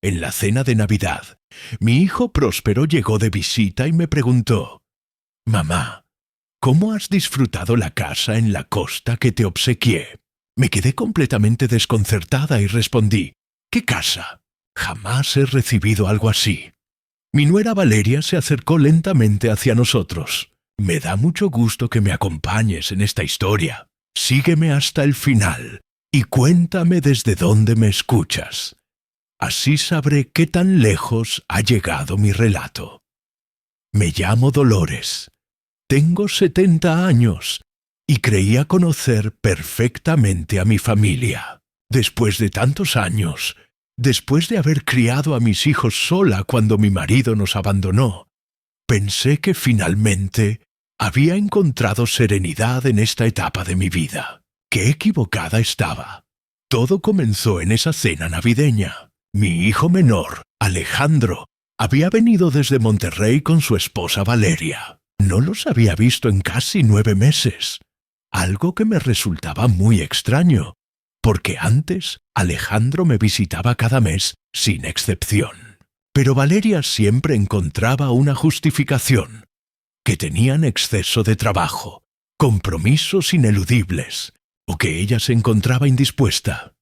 en la cena de Navidad, mi hijo Próspero llegó de visita y me preguntó: «Mamá, ¿cómo has disfrutado la casa en la costa que te obsequié?». Me quedé completamente desconcertada y respondí: «¿Qué casa? Jamás he recibido algo así». Mi nuera Valeria se acercó lentamente hacia nosotros. «Me da mucho gusto que me acompañes en esta historia. Sígueme hasta el final y cuéntame desde dónde me escuchas. Así sabré qué tan lejos ha llegado mi relato. Me llamo Dolores. Tengo 70 años y creía conocer perfectamente a mi familia. Después de tantos años, después de haber criado a mis hijos sola cuando mi marido nos abandonó, pensé que finalmente había encontrado serenidad en esta etapa de mi vida. ¡Qué equivocada estaba! Todo comenzó en esa cena navideña. Mi hijo menor, Alejandro, había venido desde Monterrey con su esposa Valeria. No los había visto en casi 9 meses, algo que me resultaba muy extraño, porque antes Alejandro me visitaba cada mes sin excepción. Pero Valeria siempre encontraba una justificación: que tenían exceso de trabajo, compromisos ineludibles, o que ella se encontraba indispuesta.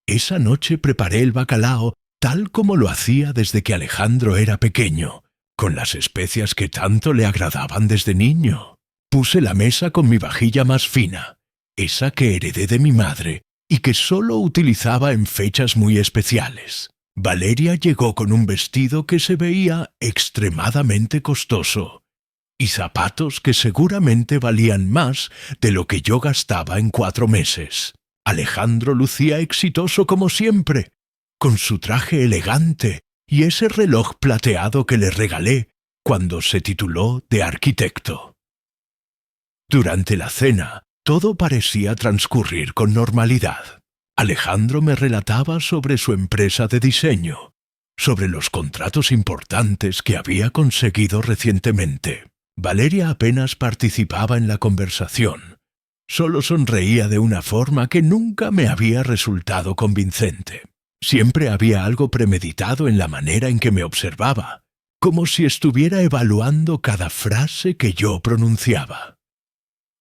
Esa noche preparé el bacalao tal como lo hacía desde que Alejandro era pequeño, con las especias que tanto le agradaban desde niño. Puse la mesa con mi vajilla más fina, esa que heredé de mi madre y que solo utilizaba en fechas muy especiales. Valeria llegó con un vestido que se veía extremadamente costoso y zapatos que seguramente valían más de lo que yo gastaba en 4 meses. Alejandro lucía exitoso como siempre, con su traje elegante y ese reloj plateado que le regalé cuando se tituló de arquitecto. Durante la cena, todo parecía transcurrir con normalidad. Alejandro me relataba sobre su empresa de diseño, sobre los contratos importantes que había conseguido recientemente. Valeria apenas participaba en la conversación. Solo sonreía de una forma que nunca me había resultado convincente. Siempre había algo premeditado en la manera en que me observaba, como si estuviera evaluando cada frase que yo pronunciaba.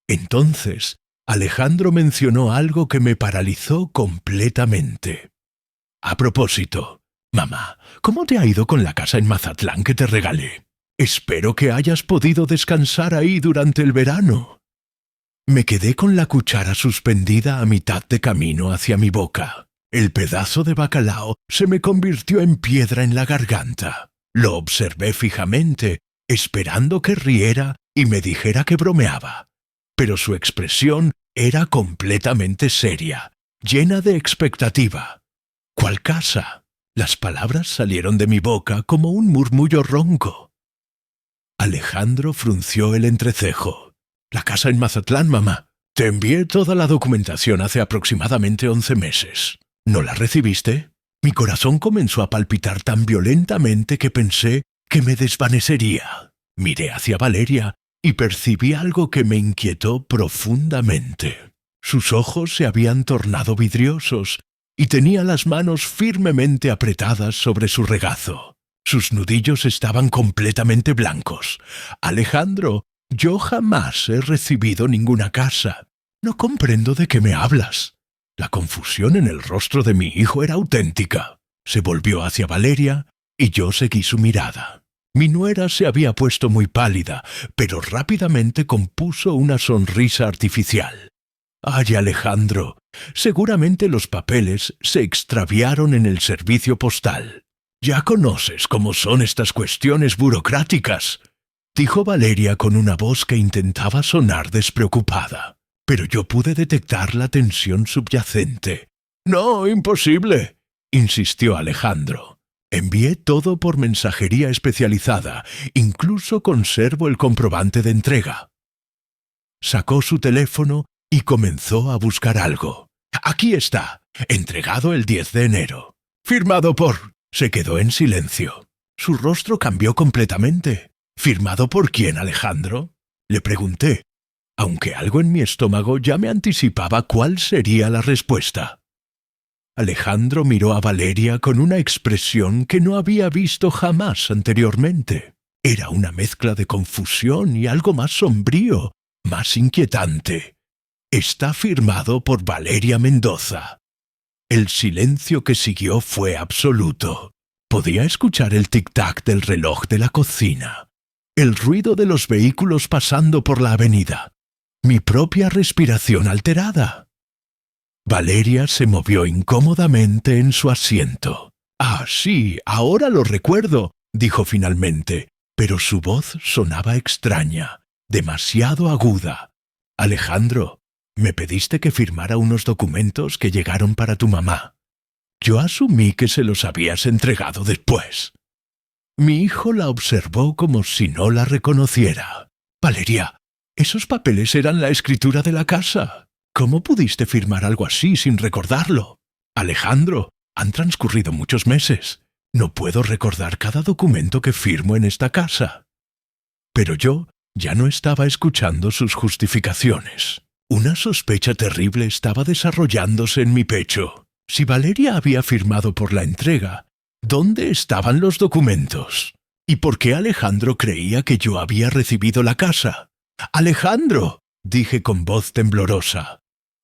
Entonces, Alejandro mencionó algo que me paralizó completamente. «A propósito, mamá, ¿cómo te ha ido con la casa en Mazatlán que te regalé? Espero que hayas podido descansar ahí durante el verano». Me quedé con la cuchara suspendida a mitad de camino hacia mi boca. El pedazo de bacalao se me convirtió en piedra en la garganta. Lo observé fijamente, esperando que riera y me dijera que bromeaba. Pero su expresión era completamente seria, llena de expectativa. «¿Cuál casa?». Las palabras salieron de mi boca como un murmullo ronco. Alejandro frunció el entrecejo. «La casa en Mazatlán, mamá. Te envié toda la documentación hace aproximadamente 11 meses. ¿No la recibiste?». Mi corazón comenzó a palpitar tan violentamente que pensé que me desvanecería. Miré hacia Valeria y percibí algo que me inquietó profundamente. Sus ojos se habían tornado vidriosos y tenía las manos firmemente apretadas sobre su regazo. Sus nudillos estaban completamente blancos. «Alejandro, yo jamás he recibido ninguna casa. No comprendo de qué me hablas». La confusión en el rostro de mi hijo era auténtica. Se volvió hacia Valeria y yo seguí su mirada. Mi nuera se había puesto muy pálida, pero rápidamente compuso una sonrisa artificial. «Ay, Alejandro, seguramente los papeles se extraviaron en el servicio postal. Ya conoces cómo son estas cuestiones burocráticas», dijo Valeria con una voz que intentaba sonar despreocupada. Pero yo pude detectar la tensión subyacente. «No, imposible», insistió Alejandro. «Envié todo por mensajería especializada, incluso conservo el comprobante de entrega». Sacó su teléfono y comenzó a buscar algo. «Aquí está, entregado el 10 de enero. Firmado por...». Se quedó en silencio. Su rostro cambió completamente. «¿Firmado por quién, Alejandro?», le pregunté, aunque algo en mi estómago ya me anticipaba cuál sería la respuesta. Alejandro miró a Valeria con una expresión que no había visto jamás anteriormente. Era una mezcla de confusión y algo más sombrío, más inquietante. Está firmado por Valeria Mendoza. El silencio que siguió fue absoluto. Podía escuchar el tic-tac del reloj de la cocina, el ruido de los vehículos pasando por la avenida, mi propia respiración alterada. Valeria se movió incómodamente en su asiento. «Ah, sí, ahora lo recuerdo», dijo finalmente, pero su voz sonaba extraña, demasiado aguda. «Alejandro, me pediste que firmara unos documentos que llegaron para tu mamá. Yo asumí que se los habías entregado después». Mi hijo la observó como si no la reconociera. «Valeria, esos papeles eran la escritura de la casa. ¿Cómo pudiste firmar algo así sin recordarlo? Alejandro, han transcurrido muchos meses. No puedo recordar cada documento que firmo en esta casa». Pero yo ya no estaba escuchando sus justificaciones. Una sospecha terrible estaba desarrollándose en mi pecho. Si Valeria había firmado por la entrega, ¿dónde estaban los documentos? ¿Y por qué Alejandro creía que yo había recibido la casa? «Alejandro», dije con voz temblorosa,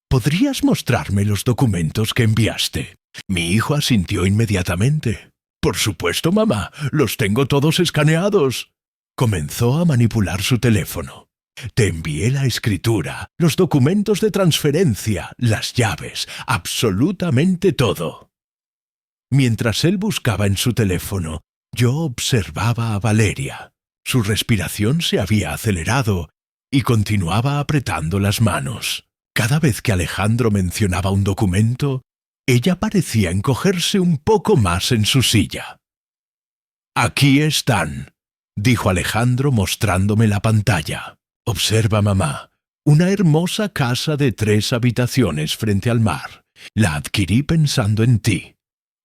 ¿podrías mostrarme los documentos que enviaste? Mi hijo asintió inmediatamente. «Por supuesto, mamá, los tengo todos escaneados». Comenzó a manipular su teléfono. «Te envié la escritura, los documentos de transferencia, las llaves, absolutamente todo». Mientras él buscaba en su teléfono, yo observaba a Valeria. Su respiración se había acelerado y continuaba apretando las manos. Cada vez que Alejandro mencionaba un documento, ella parecía encogerse un poco más en su silla. «Aquí están», dijo Alejandro mostrándome la pantalla. «Observa, mamá, una hermosa casa de 3 habitaciones frente al mar. La adquirí pensando en ti,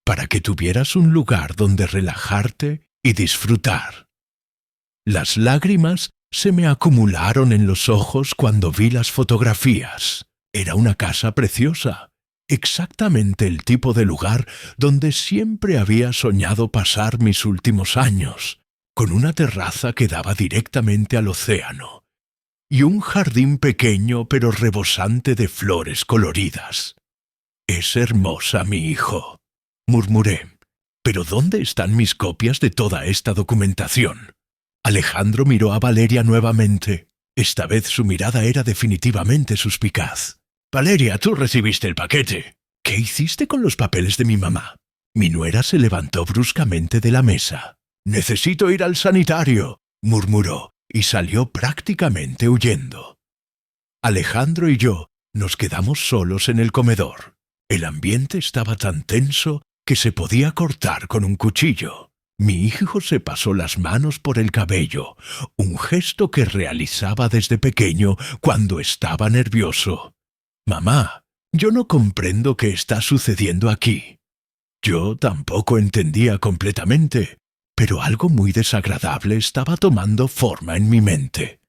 para que tuvieras un lugar donde relajarte y disfrutar». Las lágrimas se me acumularon en los ojos cuando vi las fotografías. Era una casa preciosa, exactamente el tipo de lugar donde siempre había soñado pasar mis últimos años, con una terraza que daba directamente al océano, y un jardín pequeño pero rebosante de flores coloridas. «Es hermosa, mi hijo», murmuré. «¿Pero dónde están mis copias de toda esta documentación?» Alejandro miró a Valeria nuevamente. Esta vez su mirada era definitivamente suspicaz. «Valeria, tú recibiste el paquete. ¿Qué hiciste con los papeles de mi mamá?» Mi nuera se levantó bruscamente de la mesa. «Necesito ir al sanitario», murmuró, y salió prácticamente huyendo. Alejandro y yo nos quedamos solos en el comedor. El ambiente estaba tan tenso que se podía cortar con un cuchillo. Mi hijo se pasó las manos por el cabello, un gesto que realizaba desde pequeño cuando estaba nervioso. «Mamá, yo no comprendo qué está sucediendo aquí». Yo tampoco entendía completamente, pero algo muy desagradable estaba tomando forma en mi mente.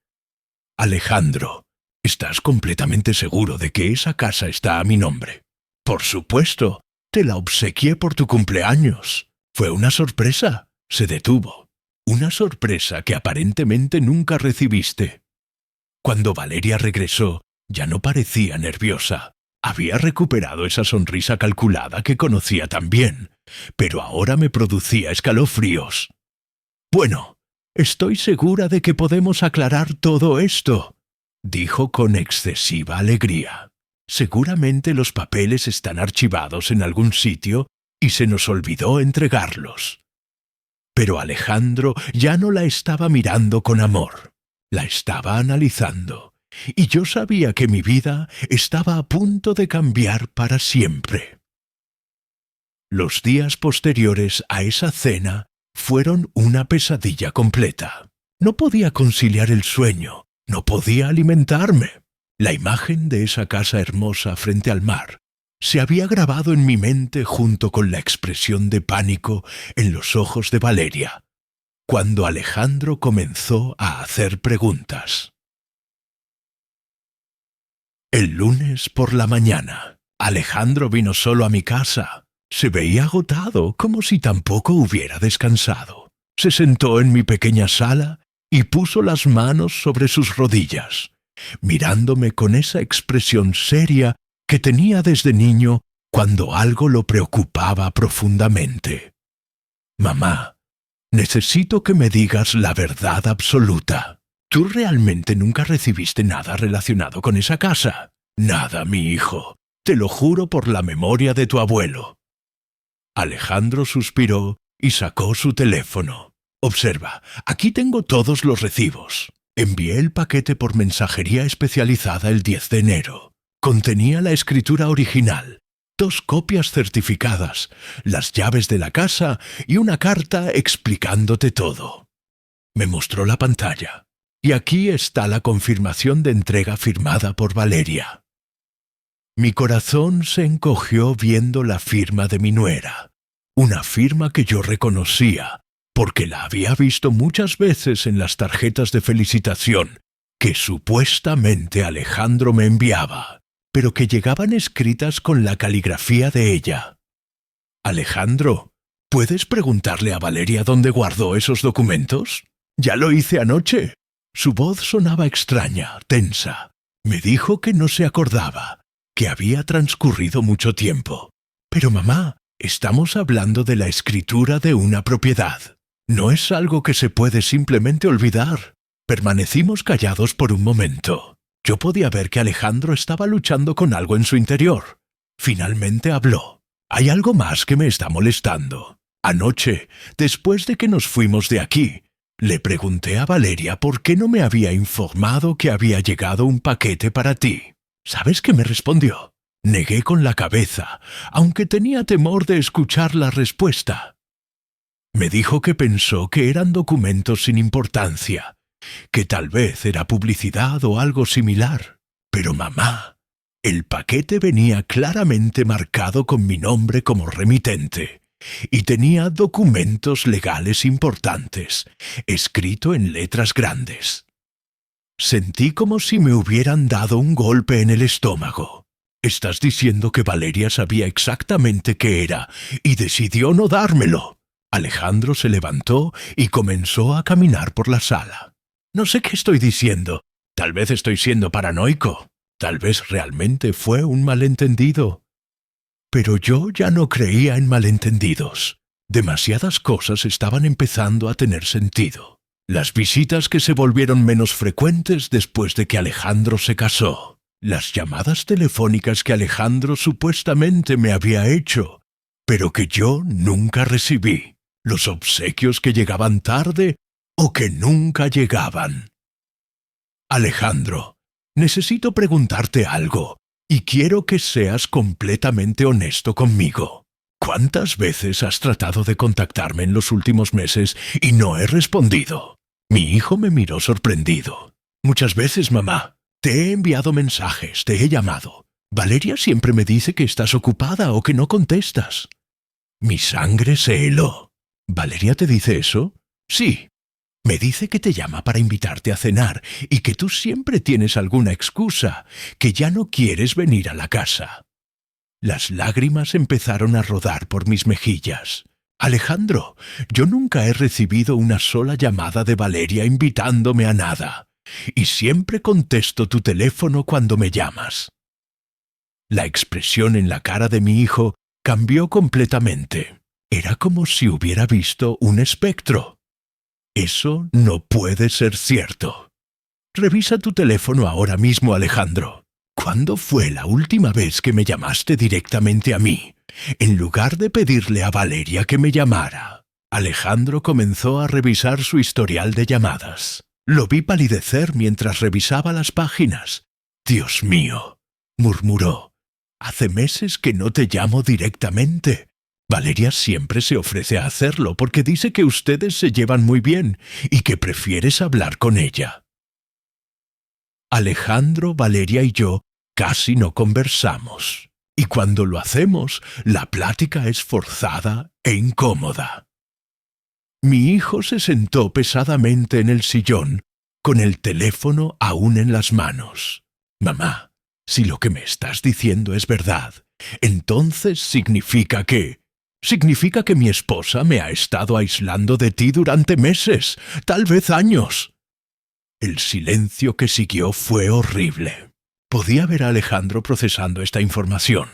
«Alejandro, ¿estás completamente seguro de que esa casa está a mi nombre?» «Por supuesto, te la obsequié por tu cumpleaños. Fue una sorpresa». Se detuvo. «Una sorpresa que aparentemente nunca recibiste». Cuando Valeria regresó, ya no parecía nerviosa. Había recuperado esa sonrisa calculada que conocía tan bien, pero ahora me producía escalofríos. «Bueno, estoy segura de que podemos aclarar todo esto», dijo con excesiva alegría. «Seguramente los papeles están archivados en algún sitio y se nos olvidó entregarlos». Pero Alejandro ya no la estaba mirando con amor. La estaba analizando, y yo sabía que mi vida estaba a punto de cambiar para siempre. Los días posteriores a esa cena fueron una pesadilla completa. No podía conciliar el sueño, no podía alimentarme. La imagen de esa casa hermosa frente al mar se había grabado en mi mente junto con la expresión de pánico en los ojos de Valeria, cuando Alejandro comenzó a hacer preguntas. El lunes por la mañana, Alejandro vino solo a mi casa. Se veía agotado, como si tampoco hubiera descansado. Se sentó en mi pequeña sala y puso las manos sobre sus rodillas, mirándome con esa expresión seria que tenía desde niño cuando algo lo preocupaba profundamente. Mamá, necesito que me digas la verdad absoluta. ¿Tú realmente nunca recibiste nada relacionado con esa casa? Nada, mi hijo. Te lo juro por la memoria de tu abuelo. Alejandro suspiró y sacó su teléfono. Observa, aquí tengo todos los recibos. Envié el paquete por mensajería especializada el 10 de enero. Contenía la escritura original, 2 copias certificadas, las llaves de la casa y una carta explicándote todo. Me mostró la pantalla. Y aquí está la confirmación de entrega firmada por Valeria. Mi corazón se encogió viendo la firma de mi nuera, una firma que yo reconocía, porque la había visto muchas veces en las tarjetas de felicitación que supuestamente Alejandro me enviaba, pero que llegaban escritas con la caligrafía de ella. Alejandro, ¿puedes preguntarle a Valeria dónde guardó esos documentos? Ya lo hice anoche. Su voz sonaba extraña, tensa. Me dijo que no se acordaba, que había transcurrido mucho tiempo. Pero mamá, estamos hablando de la escritura de una propiedad. No es algo que se puede simplemente olvidar. Permanecimos callados por un momento. Yo podía ver que Alejandro estaba luchando con algo en su interior. Finalmente habló. Hay algo más que me está molestando. Anoche, después de que nos fuimos de aquí, le pregunté a Valeria por qué no me había informado que había llegado un paquete para ti. ¿Sabes qué me respondió? Negué con la cabeza, aunque tenía temor de escuchar la respuesta. Me dijo que pensó que eran documentos sin importancia, que tal vez era publicidad o algo similar. Pero mamá, el paquete venía claramente marcado con mi nombre como remitente y tenía documentos legales importantes, escrito en letras grandes. Sentí como si me hubieran dado un golpe en el estómago. ¿Estás diciendo que Valeria sabía exactamente qué era y decidió no dármelo? Alejandro se levantó y comenzó a caminar por la sala. No sé qué estoy diciendo. Tal vez estoy siendo paranoico. Tal vez realmente fue un malentendido. Pero yo ya no creía en malentendidos. Demasiadas cosas estaban empezando a tener sentido. Las visitas que se volvieron menos frecuentes después de que Alejandro se casó. Las llamadas telefónicas que Alejandro supuestamente me había hecho, pero que yo nunca recibí. Los obsequios que llegaban tarde o que nunca llegaban. Alejandro, necesito preguntarte algo y quiero que seas completamente honesto conmigo. ¿Cuántas veces has tratado de contactarme en los últimos meses y no he respondido? Mi hijo me miró sorprendido. Muchas veces, mamá. Te he enviado mensajes, te he llamado. Valeria siempre me dice que estás ocupada o que no contestas. Mi sangre se heló. ¿Valeria te dice eso? Sí. Me dice que te llama para invitarte a cenar y que tú siempre tienes alguna excusa, que ya no quieres venir a la casa. Las lágrimas empezaron a rodar por mis mejillas. Alejandro, yo nunca he recibido una sola llamada de Valeria invitándome a nada. Y siempre contesto tu teléfono cuando me llamas. La expresión en la cara de mi hijo cambió completamente. Era como si hubiera visto un espectro. Eso no puede ser cierto. Revisa tu teléfono ahora mismo, Alejandro. ¿Cuándo fue la última vez que me llamaste directamente a mí, en lugar de pedirle a Valeria que me llamara? Alejandro comenzó a revisar su historial de llamadas. Lo vi palidecer mientras revisaba las páginas. «Dios mío», murmuró, «hace meses que no te llamo directamente. Valeria siempre se ofrece a hacerlo porque dice que ustedes se llevan muy bien y que prefieres hablar con ella». Alejandro, Valeria y yo casi no conversamos. Y cuando lo hacemos, la plática es forzada e incómoda. Mi hijo se sentó pesadamente en el sillón, con el teléfono aún en las manos. «Mamá, si lo que me estás diciendo es verdad, entonces significa que mi esposa me ha estado aislando de ti durante meses, tal vez años. El silencio que siguió fue horrible. Podía ver a Alejandro procesando esta información,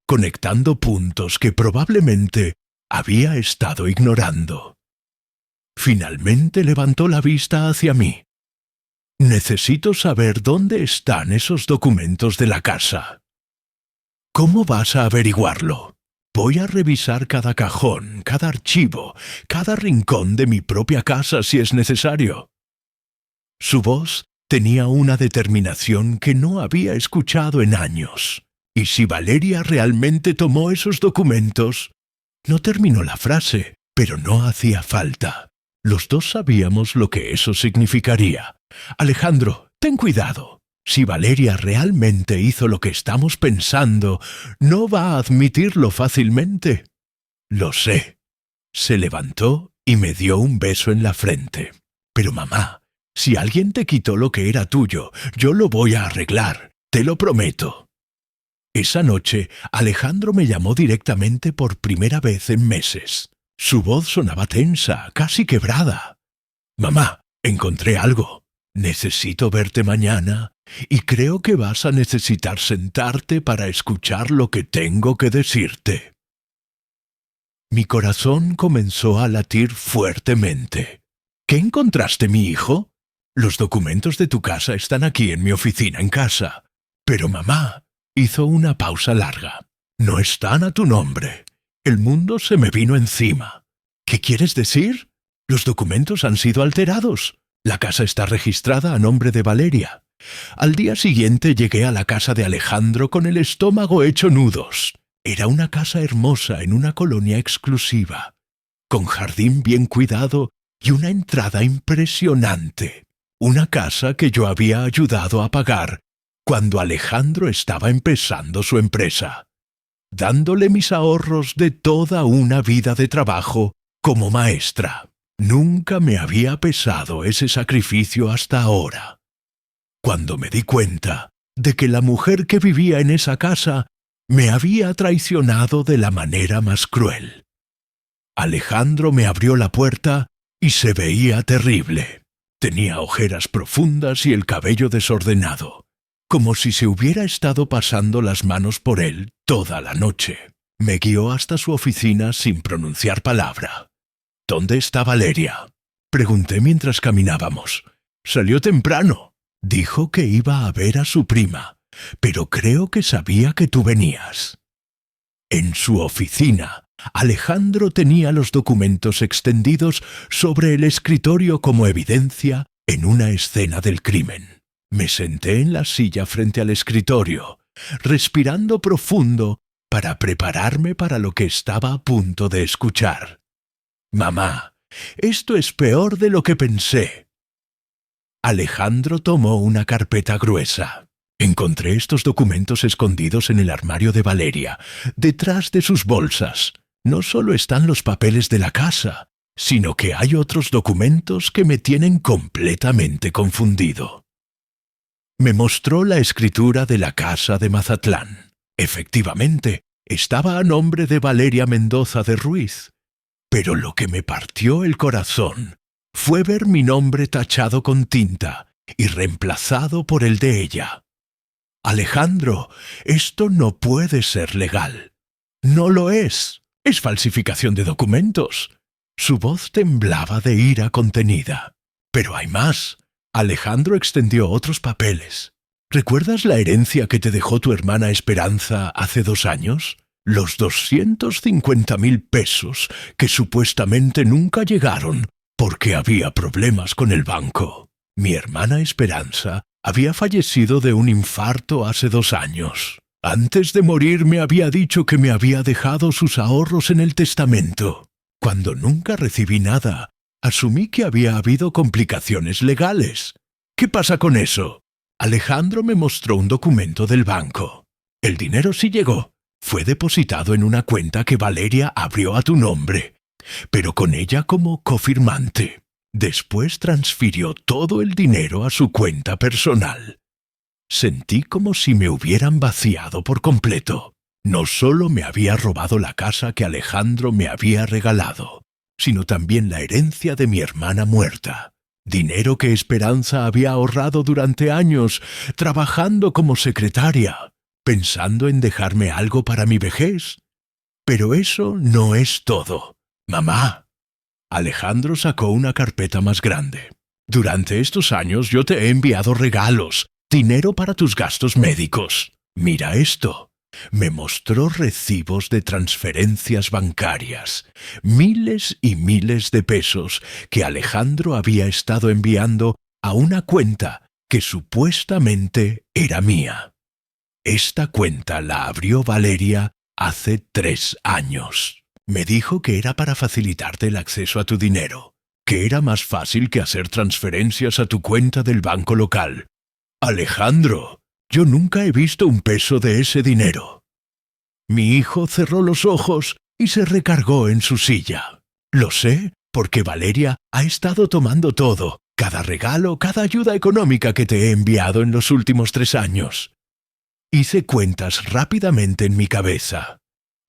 conectando puntos que probablemente había estado ignorando. Finalmente levantó la vista hacia mí. Necesito saber dónde están esos documentos de la casa. ¿Cómo vas a averiguarlo? Voy a revisar cada cajón, cada archivo, cada rincón de mi propia casa si es necesario. Su voz tenía una determinación que no había escuchado en años. ¿Y si Valeria realmente tomó esos documentos? No terminó la frase, pero no hacía falta. Los dos sabíamos lo que eso significaría. Alejandro, ten cuidado. Si Valeria realmente hizo lo que estamos pensando, no va a admitirlo fácilmente. Lo sé. Se levantó y me dio un beso en la frente. Pero mamá, si alguien te quitó lo que era tuyo, yo lo voy a arreglar, te lo prometo. Esa noche, Alejandro me llamó directamente por primera vez en meses. Su voz sonaba tensa, casi quebrada. Mamá, encontré algo. Necesito verte mañana y creo que vas a necesitar sentarte para escuchar lo que tengo que decirte. Mi corazón comenzó a latir fuertemente. ¿Qué encontraste, mi hijo? Los documentos de tu casa están aquí en mi oficina en casa. Pero mamá, hizo una pausa larga. No están a tu nombre. El mundo se me vino encima. ¿Qué quieres decir? Los documentos han sido alterados. La casa está registrada a nombre de Valeria. Al día siguiente llegué a la casa de Alejandro con el estómago hecho nudos. Era una casa hermosa en una colonia exclusiva, con jardín bien cuidado y una entrada impresionante. Una casa que yo había ayudado a pagar cuando Alejandro estaba empezando su empresa, dándole mis ahorros de toda una vida de trabajo como maestra. Nunca me había pesado ese sacrificio hasta ahora. Cuando me di cuenta de que la mujer que vivía en esa casa me había traicionado de la manera más cruel. Alejandro me abrió la puerta y se veía terrible. Tenía ojeras profundas y el cabello desordenado, como si se hubiera estado pasando las manos por él toda la noche. Me guió hasta su oficina sin pronunciar palabra. ¿Dónde está Valeria?, pregunté mientras caminábamos. Salió temprano. Dijo que iba a ver a su prima, pero creo que sabía que tú venías. En su oficina, Alejandro tenía los documentos extendidos sobre el escritorio como evidencia en una escena del crimen. Me senté en la silla frente al escritorio, respirando profundo para prepararme para lo que estaba a punto de escuchar. Mamá, esto es peor de lo que pensé. Alejandro tomó una carpeta gruesa. Encontré estos documentos escondidos en el armario de Valeria, detrás de sus bolsas. No solo están los papeles de la casa, sino que hay otros documentos que me tienen completamente confundido. Me mostró la escritura de la casa de Mazatlán. Efectivamente, estaba a nombre de Valeria Mendoza de Ruiz. Pero lo que me partió el corazón fue ver mi nombre tachado con tinta y reemplazado por el de ella. Alejandro, esto no puede ser legal. No lo es. Es falsificación de documentos. Su voz temblaba de ira contenida. Pero hay más. Alejandro extendió otros papeles. ¿Recuerdas la herencia que te dejó tu hermana Esperanza hace 2 años? Los 250,000 pesos que supuestamente nunca llegaron porque había problemas con el banco. Mi hermana Esperanza había fallecido de un infarto hace 2 años. Antes de morir me había dicho que me había dejado sus ahorros en el testamento. Cuando nunca recibí nada, asumí que había habido complicaciones legales. ¿Qué pasa con eso? Alejandro me mostró un documento del banco. El dinero sí llegó. Fue depositado en una cuenta que Valeria abrió a tu nombre, pero con ella como cofirmante. Después transfirió todo el dinero a su cuenta personal. Sentí como si me hubieran vaciado por completo. No solo me había robado la casa que Alejandro me había regalado, sino también la herencia de mi hermana muerta, dinero que Esperanza había ahorrado durante años, trabajando como secretaria, pensando en dejarme algo para mi vejez. Pero eso no es todo. Mamá. Alejandro sacó una carpeta más grande. Durante estos años yo te he enviado regalos, dinero para tus gastos médicos. Mira esto. Me mostró recibos de transferencias bancarias, miles y miles de pesos que Alejandro había estado enviando a una cuenta que supuestamente era mía. Esta cuenta la abrió Valeria hace 3 años. Me dijo que era para facilitarte el acceso a tu dinero, que era más fácil que hacer transferencias a tu cuenta del banco local. Alejandro, yo nunca he visto un peso de ese dinero. Mi hijo cerró los ojos y se recargó en su silla. Lo sé porque Valeria ha estado tomando todo, cada regalo, cada ayuda económica que te he enviado en los últimos 3 años. Hice cuentas rápidamente en mi cabeza.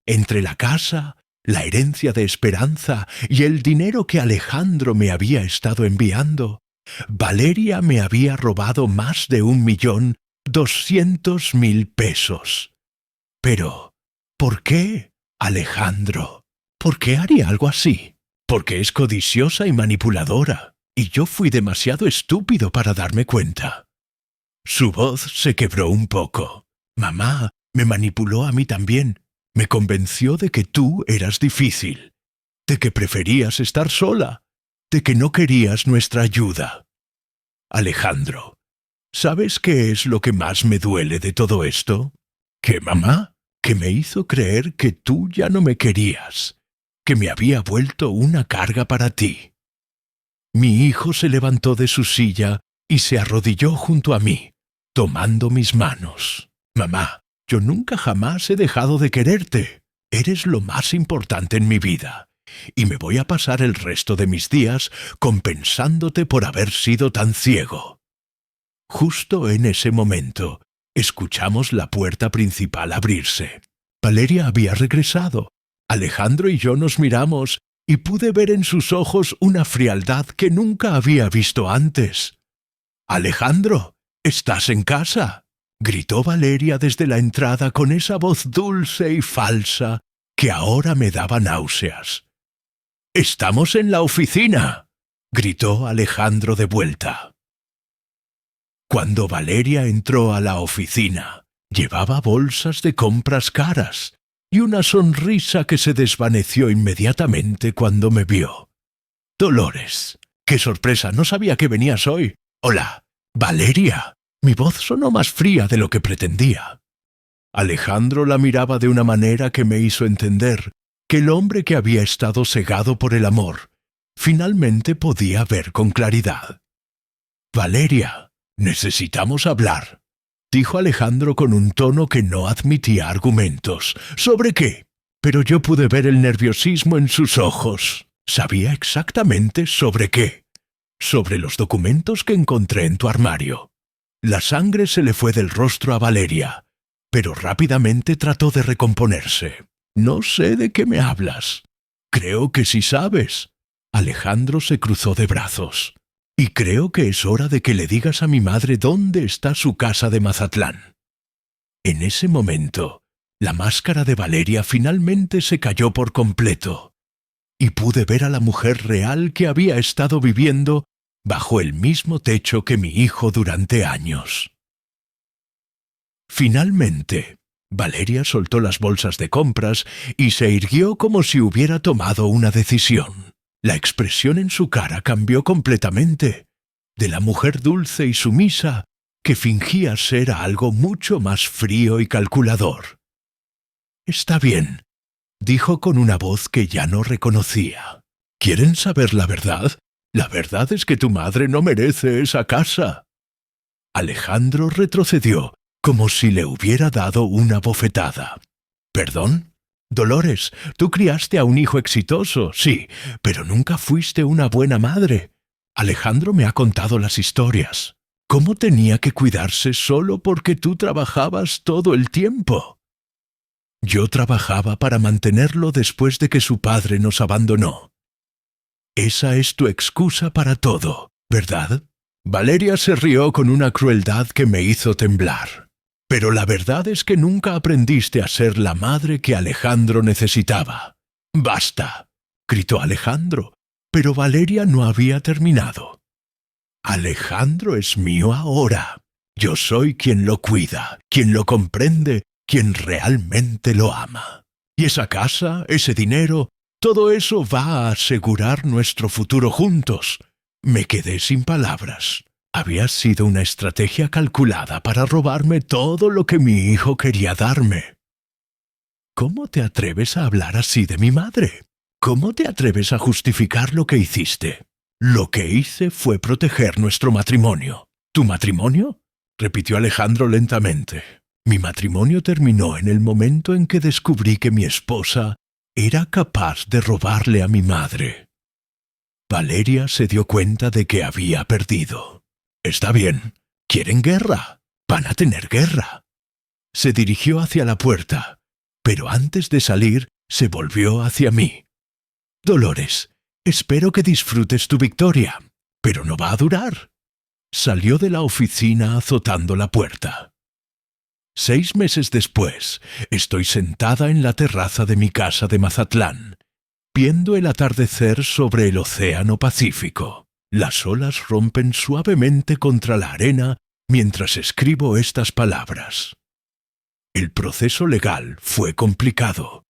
Entre la casa, la herencia de Esperanza y el dinero que Alejandro me había estado enviando, Valeria me había robado más de 1.200.000 pesos. Pero, ¿por qué, Alejandro? ¿Por qué haría algo así? Porque es codiciosa y manipuladora, y yo fui demasiado estúpido para darme cuenta. Su voz se quebró un poco. Mamá me manipuló a mí también. Me convenció de que tú eras difícil, de que preferías estar sola, de que no querías nuestra ayuda. Alejandro, ¿sabes qué es lo que más me duele de todo esto? Que mamá, que me hizo creer que tú ya no me querías, que me había vuelto una carga para ti. Mi hijo se levantó de su silla y se arrodilló junto a mí, tomando mis manos. Mamá, yo nunca jamás he dejado de quererte. Eres lo más importante en mi vida, y me voy a pasar el resto de mis días compensándote por haber sido tan ciego. Justo en ese momento, escuchamos la puerta principal abrirse. Valeria había regresado. Alejandro y yo nos miramos y pude ver en sus ojos una frialdad que nunca había visto antes. «Alejandro, ¿estás en casa?», gritó Valeria desde la entrada con esa voz dulce y falsa que ahora me daba náuseas. «¡Estamos en la oficina!», gritó Alejandro de vuelta. Cuando Valeria entró a la oficina, llevaba bolsas de compras caras y una sonrisa que se desvaneció inmediatamente cuando me vio. «Dolores, qué sorpresa, no sabía que venías hoy. Hola, Valeria». Mi voz sonó más fría de lo que pretendía. Alejandro la miraba de una manera que me hizo entender que el hombre que había estado cegado por el amor finalmente podía ver con claridad. «Valeria, necesitamos hablar», dijo Alejandro con un tono que no admitía argumentos. «¿Sobre qué?». Pero yo pude ver el nerviosismo en sus ojos. Sabía exactamente sobre qué. Sobre los documentos que encontré en tu armario. La sangre se le fue del rostro a Valeria, pero rápidamente trató de recomponerse. «No sé de qué me hablas». «Creo que sí sabes». Alejandro se cruzó de brazos. «Y creo que es hora de que le digas a mi madre dónde está su casa de Mazatlán». En ese momento, la máscara de Valeria finalmente se cayó por completo, y pude ver a la mujer real que había estado viviendo bajo el mismo techo que mi hijo durante años. Finalmente, Valeria soltó las bolsas de compras y se irguió como si hubiera tomado una decisión. La expresión en su cara cambió completamente, de la mujer dulce y sumisa que fingía ser a algo mucho más frío y calculador. «Está bien», dijo con una voz que ya no reconocía. «¿Quieren saber la verdad? La verdad es que tu madre no merece esa casa». Alejandro retrocedió, como si le hubiera dado una bofetada. «¿Perdón? Dolores, tú criaste a un hijo exitoso, sí, pero nunca fuiste una buena madre. Alejandro me ha contado las historias. ¿Cómo tenía que cuidarse solo porque tú trabajabas todo el tiempo?» Yo trabajaba para mantenerlo después de que su padre nos abandonó. Esa es tu excusa para todo, ¿verdad? Valeria se rió con una crueldad que me hizo temblar. Pero la verdad es que nunca aprendiste a ser la madre que Alejandro necesitaba. ¡Basta!, gritó Alejandro, pero Valeria no había terminado. Alejandro es mío ahora. Yo soy quien lo cuida, quien lo comprende, quien realmente lo ama. Y esa casa, ese dinero, todo eso va a asegurar nuestro futuro juntos. Me quedé sin palabras. Había sido una estrategia calculada para robarme todo lo que mi hijo quería darme. ¿Cómo te atreves a hablar así de mi madre? ¿Cómo te atreves a justificar lo que hiciste? Lo que hice fue proteger nuestro matrimonio. ¿Tu matrimonio?, repitió Alejandro lentamente. Mi matrimonio terminó en el momento en que descubrí que mi esposa era capaz de robarle a mi madre. Valeria se dio cuenta de que había perdido. Está bien, quieren guerra, van a tener guerra. Se dirigió hacia la puerta, pero antes de salir se volvió hacia mí. Dolores, espero que disfrutes tu victoria, pero no va a durar. Salió de la oficina azotando la puerta. 6 meses después, estoy sentada en la terraza de mi casa de Mazatlán, viendo el atardecer sobre el océano Pacífico. Las olas rompen suavemente contra la arena mientras escribo estas palabras. El proceso legal fue complicado,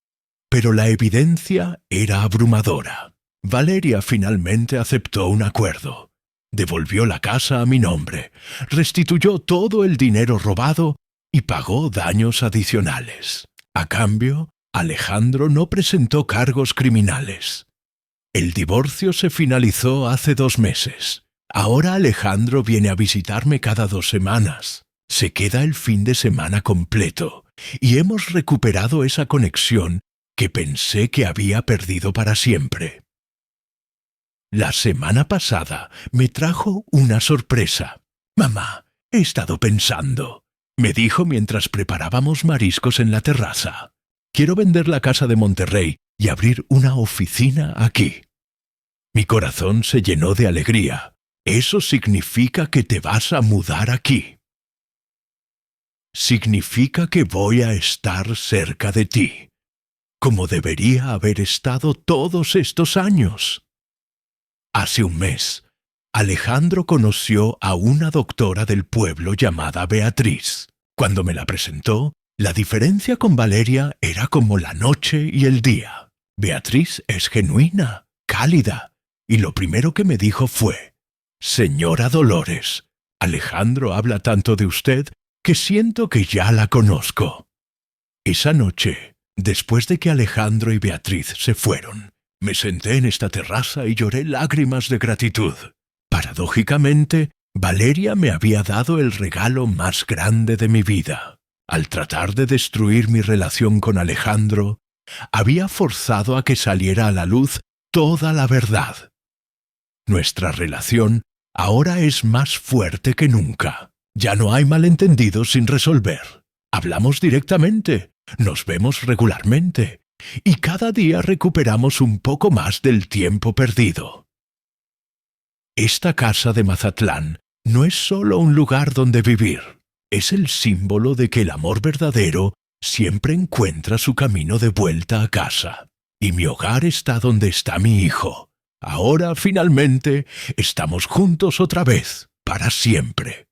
pero la evidencia era abrumadora. Valeria finalmente aceptó un acuerdo. Devolvió la casa a mi nombre, restituyó todo el dinero robado y pagó daños adicionales. A cambio, Alejandro no presentó cargos criminales. El divorcio se finalizó hace 2 meses. Ahora Alejandro viene a visitarme cada 2 semanas. Se queda el fin de semana completo y hemos recuperado esa conexión que pensé que había perdido para siempre. La semana pasada me trajo una sorpresa. «Mamá, he estado pensando», me dijo mientras preparábamos mariscos en la terraza. «Quiero vender la casa de Monterrey y abrir una oficina aquí». Mi corazón se llenó de alegría. «Eso significa que te vas a mudar aquí. Significa que voy a estar cerca de ti, como debería haber estado todos estos años». Hace un mes, Alejandro conoció a una doctora del pueblo llamada Beatriz. Cuando me la presentó, la diferencia con Valeria era como la noche y el día. Beatriz es genuina, cálida, y lo primero que me dijo fue: «Señora Dolores, Alejandro habla tanto de usted que siento que ya la conozco». Esa noche, después de que Alejandro y Beatriz se fueron, me senté en esta terraza y lloré lágrimas de gratitud. Paradójicamente, Valeria me había dado el regalo más grande de mi vida. Al tratar de destruir mi relación con Alejandro, había forzado a que saliera a la luz toda la verdad. Nuestra relación ahora es más fuerte que nunca. Ya no hay malentendidos sin resolver. Hablamos directamente, nos vemos regularmente, y cada día recuperamos un poco más del tiempo perdido. Esta casa de Mazatlán no es solo un lugar donde vivir, es el símbolo de que el amor verdadero siempre encuentra su camino de vuelta a casa. Y mi hogar está donde está mi hijo. Ahora, finalmente, estamos juntos otra vez, para siempre.